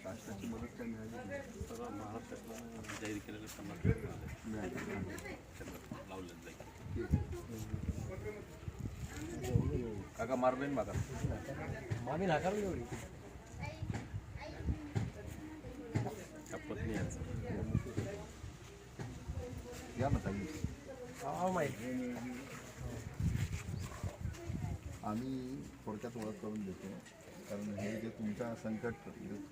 शासनाची मदत काय मिळाली तर महाराष्ट्रातला जाहीर केलेलं 50 लावलं जाईल. काका मारबेन बघा मामी नाकारली एवढी पत्नी यांचं या ना ताई. माहिती आम्ही थोडक्यात ओळख करून देतो, कारण हे जे तुमच्या संकट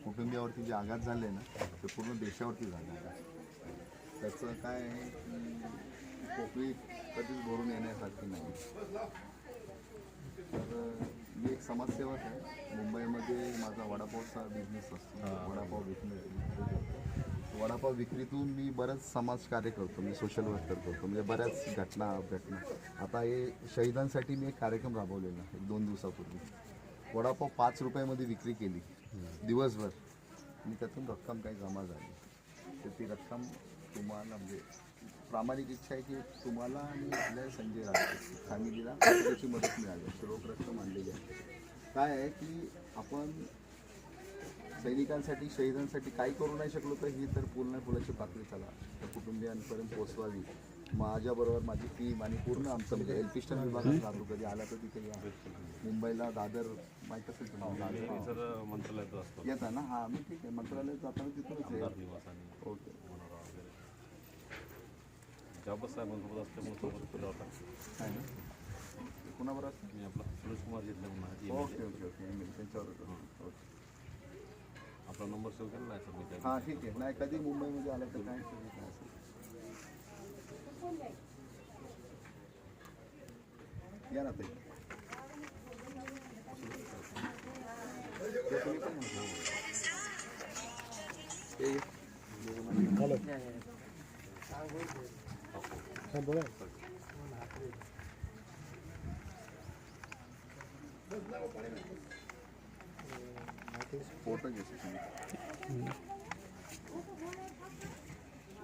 कुटुंबियावरती जे आघात झाले ना ते पूर्ण देशावरती झाले आहे. त्याचं काय आहे की पोकळी कधीच भरून येण्यासारखी नाही. तर मी एक समाजसेवक आहे. मुंबईमध्ये माझा वडापावचा बिझनेस असतो, वडापाव बिझनेस. वडापाव विक्रीतून मी बरंच समाजकार्य करतो, मी सोशल वर्कर करतो, म्हणजे बऱ्याच घटना. आता हे शहीदांसाठी मी एक कार्यक्रम राबवलेला 1-2 दिवसापूर्वी. वडापाव 5 रुपयामध्ये विक्री केली दिवसभर, आणि त्यातून रक्कम काही जमा झाली. तर ती रक्कम तुम्हाला, म्हणजे प्रामाणिक इच्छा आहे की तुम्हाला आणि आपल्या संजय राऊत फॅमिलीला त्याची मदत मिळाली, रोख रक्कम आणलेली आहे. काय आहे की आपण सैनिकांसाठी, शहीदांसाठी काही करू नाही शकलो, तर ही तर पूर्ण फुलाची पाकळी चला त्या कुटुंबियांपर्यंत पोचवावी. माझ्याबरोबर माझी टीम आणि पूर्ण आमचं, म्हणजे एल्फिस्टन विभागात राहतो, कधी आला तर तिथे या. मुंबईला दादर माहीत असेल सर मंत्रालयात असतो येता ना? हां, मग ठीक आहे. मंत्रालयात जाताना तिथूनच आहे. निवास आणि ओके. जॉबच साहेबांसोबत असल्यामुळे सोबत केला होता. आहे ना? कुणाबरोबर असतं? मी आपला सुरेश कुमार घेतला म्हणून ओके ओके ओके. त्यांच्यावर ओके. आपला नंबर सेव्ह केला नाही सर मी त्या हां ठीक आहे. नाही, कधी मुंबईमध्ये आलं तर काय असेल. या ना ताई. तुम्ही पण म्हणा. बोला फोटो घेतो तुम्ही.